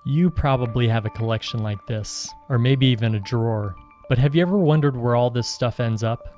You probably have a collection like this, or maybe even a drawer. But have you ever wondered where all this stuff ends up?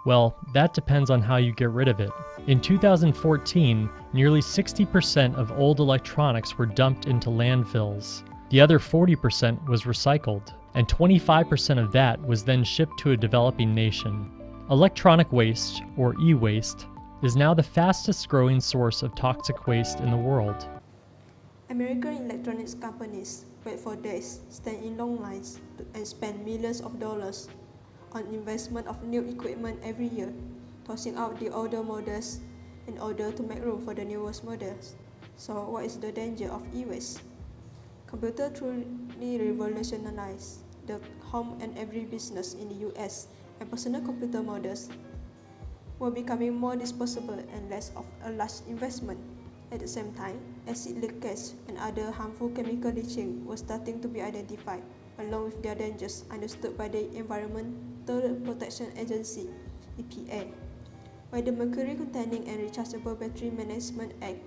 Well, that depends on how you get rid of it. In 2014, nearly 60% of old electronics were dumped into landfills. The other 40% was recycled, and 25% of that was then shipped to a developing nation. Electronic waste, or e-waste, is now the fastest growing source of toxic waste in the world. American electronics companies wait for days, stand in long lines, and spend millions of dollars on investment of new equipment every year, tossing out the older models in order to make room for the newest models. So what is the danger of e-waste? Computer truly revolutionized the home and every business in the US, and personal computer models were becoming more disposable and less of a large investment. At the same time, acid leakage and other harmful chemical leaching were starting to be identified, along with their dangers understood by the Environmental Protection Agency, EPA. When the Mercury-Containing and Rechargeable Battery Management Act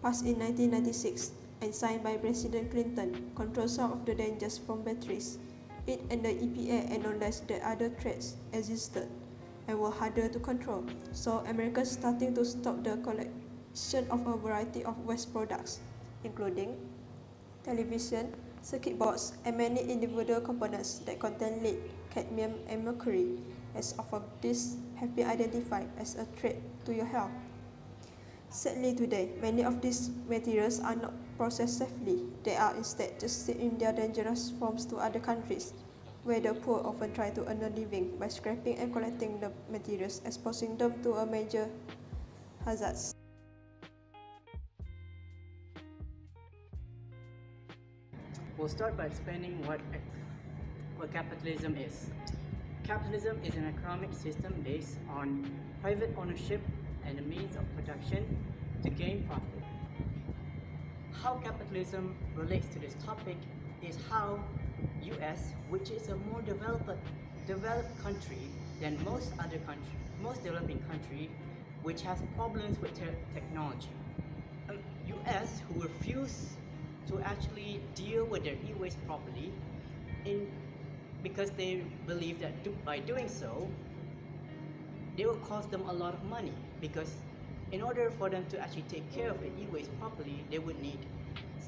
passed in 1996 and signed by President Clinton, controlled some of the dangers from batteries. It and the EPA acknowledged that other threats existed and were harder to control, so America is starting to stop the collection of a variety of waste products, including television, circuit boards, and many individual components that contain lead, cadmium, and mercury, as of these have been identified as a threat to your health. Sadly today, many of these materials are not processed safely. They are instead just in their dangerous forms to other countries, where the poor often try to earn a living by scraping and collecting the materials, exposing them to a major hazards. We'll start by explaining what capitalism is. Capitalism is an economic system based on private ownership and the means of production to gain profit. How capitalism relates to this topic is how US, which is a more developed country than most developing country, which has problems with technology. US, who refuse to actually deal with their e-waste properly, because they believe that by doing so, they will cost them a lot of money, because in order for them to actually take care of the e-waste properly, they would need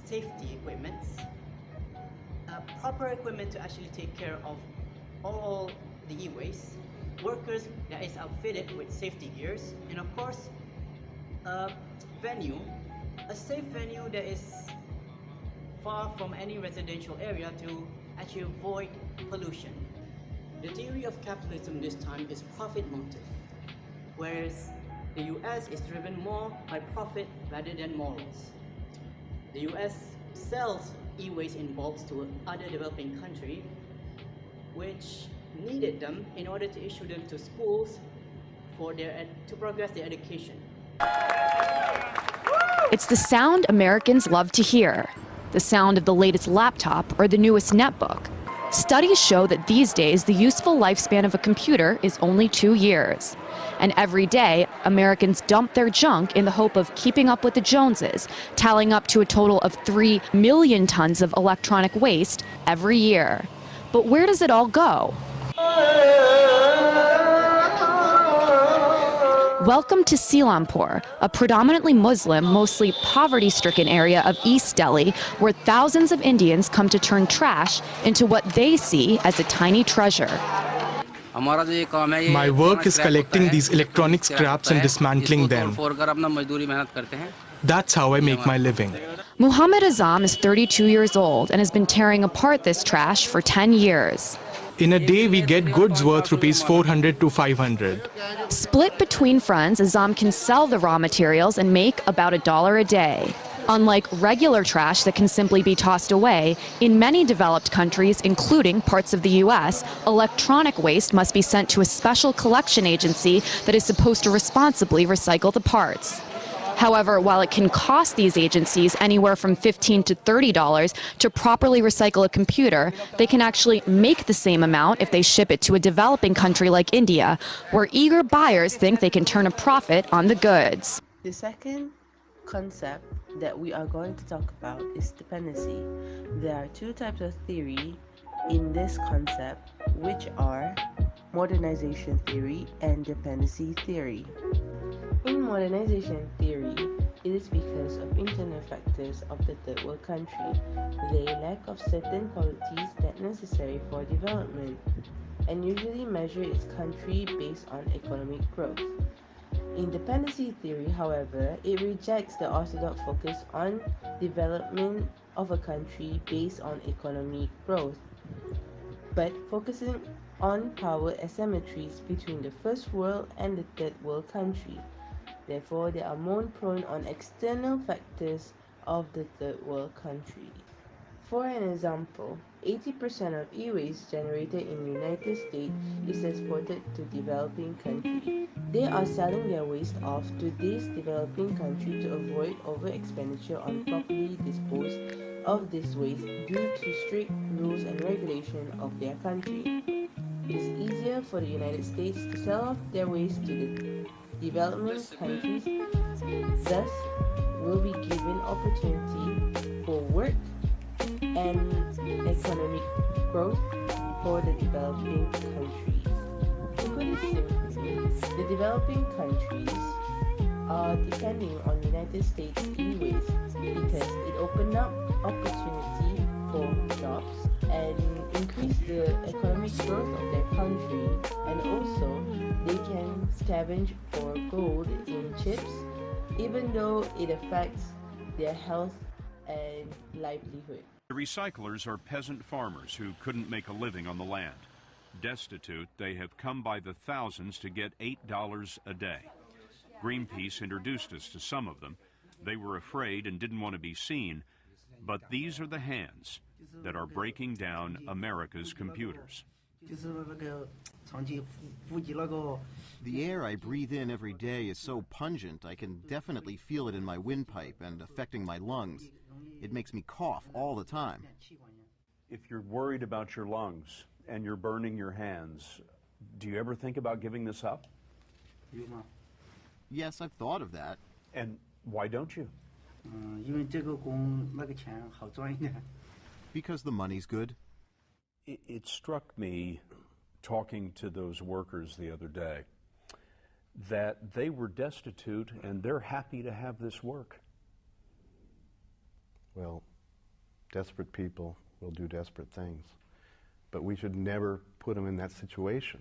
safety equipment, proper equipment to actually take care of all the e-waste, workers that is outfitted with safety gears, and of course, a safe venue that is far from any residential area to actually avoid pollution. The theory of capitalism this time is profit motive, whereas the US is driven more by profit rather than morals. The US sells e-waste in bulks to other developing countries, which needed them in order to issue them to schools to progress their education. It's the sound Americans love to hear. The sound of the latest laptop or the newest netbook. Studies show that these days the useful lifespan of a computer is only 2 years. And every day, Americans dump their junk in the hope of keeping up with the Joneses, tallying up to a total of 3 million tons of electronic waste every year. But where does it all go? Welcome to Selampur, a predominantly Muslim, mostly poverty-stricken area of East Delhi, where thousands of Indians come to turn trash into what they see as a tiny treasure. My work is collecting these electronic scraps and dismantling them. That's how I make my living. Muhammad Azam is 32 years old and has been tearing apart this trash for 10 years. In a day, we get goods worth rupees 400 to 500. Split between friends, Azam can sell the raw materials and make about $1 a day. Unlike regular trash that can simply be tossed away, in many developed countries, including parts of the US, electronic waste must be sent to a special collection agency that is supposed to responsibly recycle the parts. However, while it can cost these agencies anywhere from $15 to $30 to properly recycle a computer, they can actually make the same amount if they ship it to a developing country like India, where eager buyers think they can turn a profit on the goods. The second concept that we are going to talk about is dependency. There are two types of theory in this concept, which are modernization theory and dependency theory. In modernization theory, it is because of internal factors of the third world country, the lack of certain qualities that necessary for development, and usually measure its country based on economic growth. In dependency theory, however, it rejects the orthodox focus on development of a country based on economic growth, but focusing on power asymmetries between the first world and the third world country. Therefore, they are more prone on external factors of the third world country. For an example, 80% of e-waste generated in the United States is exported to developing countries. They are selling their waste off to this developing country to avoid over expenditure on properly disposed of this waste due to strict rules and regulation of their country. It is easier for the United States to sell off their waste to the development countries, thus will be given opportunity for work and economic growth for the developing countries. To put it simply, the developing countries are depending on the United States e-waste because it opened up opportunity for jobs and increase the economic growth of their country, and also they can scavenge for gold in chips even though it affects their health and livelihood. The recyclers are peasant farmers who couldn't make a living on the land. Destitute, they have come by the thousands to get $8 a day. Greenpeace introduced us to some of them. They were afraid and didn't want to be seen, but these are the hands that are breaking down America's computers. The air I breathe in every day is so pungent I can definitely feel it in my windpipe and affecting my lungs. It makes me cough all the time. If you're worried about your lungs and you're burning your hands, do you ever think about giving this up? Yes, I've thought of that. And why don't you? Because the money's good. It struck me, talking to those workers the other day, that they were destitute and they're happy to have this work. Well, desperate people will do desperate things, but we should never put them in that situation.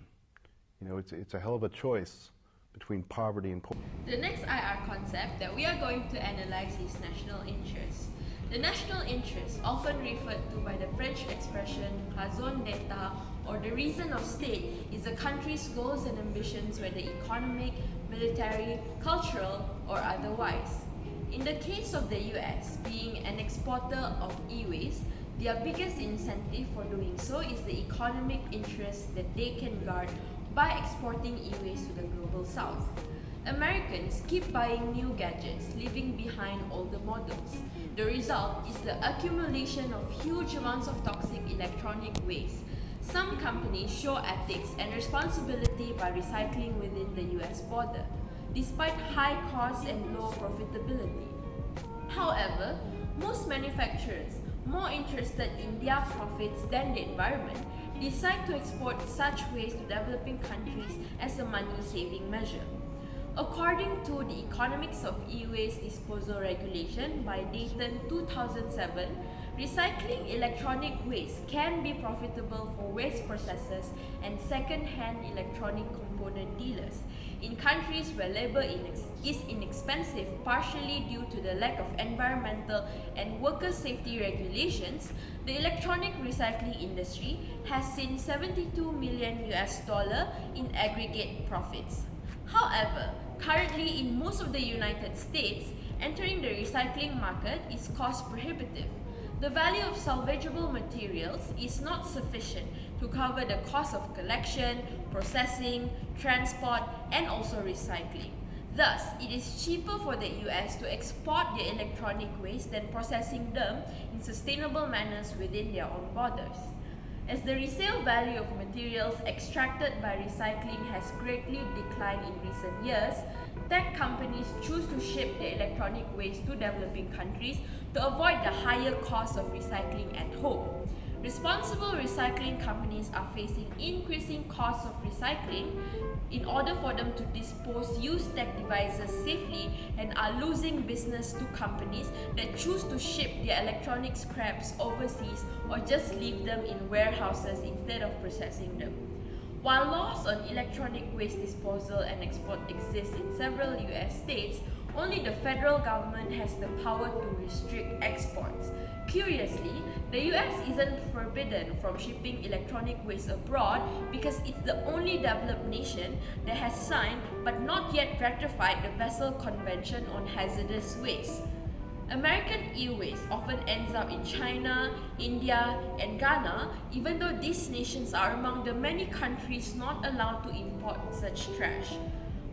You know, it's a hell of a choice between poverty and poverty. The next IR concept that we are going to analyze is national interest. The national interest, often referred to by the French expression raison d'etre or the reason of state, is a country's goals and ambitions, whether economic, military, cultural, or otherwise. In the case of the US, being an exporter of e-waste, their biggest incentive for doing so is the economic interest that they can guard by exporting e-waste to the global south. Americans keep buying new gadgets, leaving behind older models. The result is the accumulation of huge amounts of toxic electronic waste. Some companies show ethics and responsibility by recycling within the US border, despite high costs and low profitability. However, most manufacturers, more interested in their profits than the environment, decide to export such waste to developing countries as a money-saving measure. According to the Economics of E-Waste Disposal Regulation by Dayton 2007, recycling electronic waste can be profitable for waste processors and second-hand electronic component dealers. In countries where labor is inexpensive, partially due to the lack of environmental and worker safety regulations, the electronic recycling industry has seen $72 million in aggregate profits. However, currently in most of the United States, entering the recycling market is cost prohibitive. The value of salvageable materials is not sufficient to cover the cost of collection, processing, transport, and also recycling. Thus, it is cheaper for the US to export their electronic waste than processing them in sustainable manners within their own borders. As the resale value of materials extracted by recycling has greatly declined in recent years, tech companies choose to ship their electronic waste to developing countries to avoid the higher cost of recycling at home. Responsible recycling companies are facing increasing costs of recycling in order for them to dispose used tech devices safely, and are losing business to companies that choose to ship their electronic scraps overseas or just leave them in warehouses instead of processing them. While laws on electronic waste disposal and export exist in several US states, only the federal government has the power to restrict exports. Curiously, the US isn't forbidden from shipping electronic waste abroad because it's the only developed nation that has signed but not yet ratified the Basel Convention on Hazardous Waste. American e-waste often ends up in China, India, and Ghana, even though these nations are among the many countries not allowed to import such trash.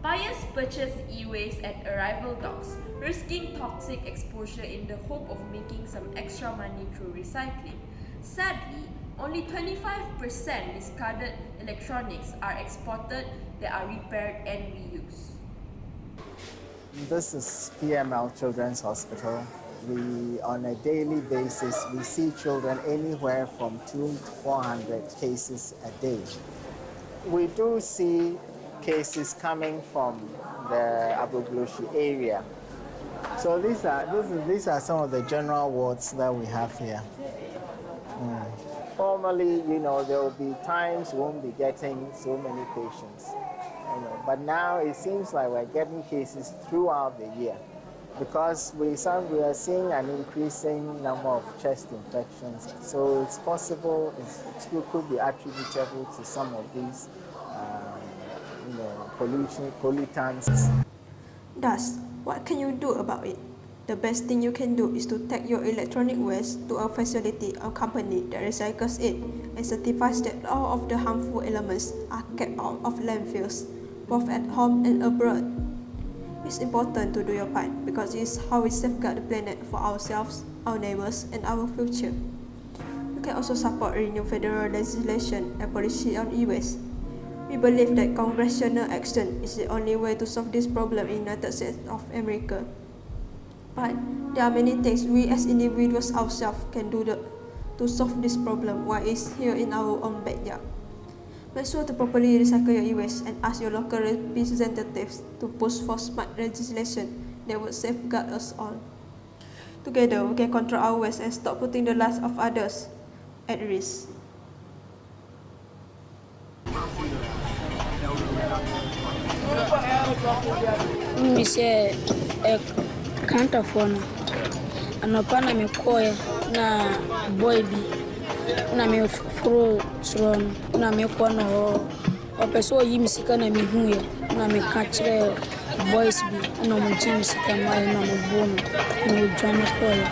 Buyers purchase e-waste at arrival docks, risking toxic exposure in the hope of making some extra money through recycling. Sadly, only 25% discarded electronics are exported that are repaired and reused. This is PML Children's Hospital. On a daily basis, we see children anywhere from 200 to 400 cases a day. We do see cases coming from the Abuglushi area. So these are some of the general wards that we have here. Formerly, there will be times we won't be getting so many patients. But now it seems like we're getting cases throughout the year because we are seeing an increasing number of chest infections. So it's possible it could be attributable to some of these pollutants. Thus, what can you do about it? The best thing you can do is to take your electronic waste to a facility or company that recycles it and certifies that all of the harmful elements are kept out of landfills, both at home and abroad. It's important to do your part because it's how we safeguard the planet for ourselves, our neighbors, and our future. You can also support renewed federal legislation and policy on e-waste. We believe that congressional action is the only way to solve this problem in the United States of America. But there are many things we as individuals ourselves can do to solve this problem while it's here in our own backyard. Make sure to properly recycle your e-waste and ask your local representatives to push for smart legislation that would safeguard us all. Together, we can control our waste and stop putting the lives of others at risk. Mimi se kanta fono anopana mekoya na boybi na me fro sron na me kono o peso yi misika na me huye na me kachre boys bi na mo ji misika mai na mo bono no jana koya.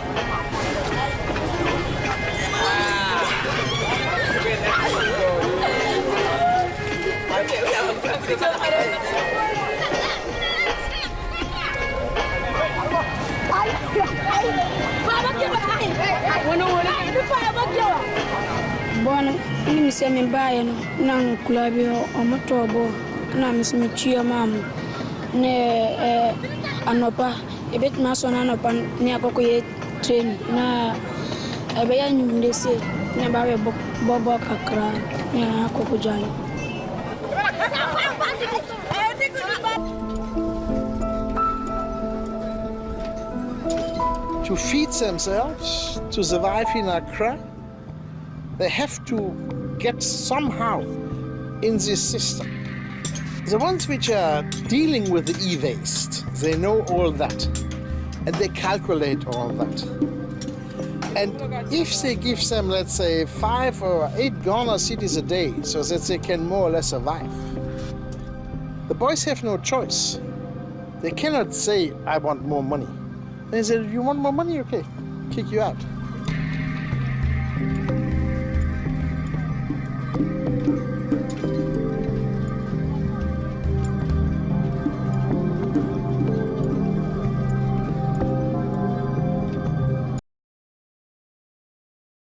Bona ni miseme mbaya no na kulabi o motobo na misimichia mamu ne anopa ebet masona anopa ne akoko ye train na ebeya nyundese ne bawe bobo kakra ne akoko jani. To feed themselves, to survive in Accra, they have to get somehow in this system. The ones which are dealing with the e-waste, they know all that, and they calculate all that. And if they give them, let's say, 5 or 8 Ghana cities a day, so that they can more or less survive, the boys have no choice. They cannot say, I want more money. They say, you want more money? Okay, kick you out.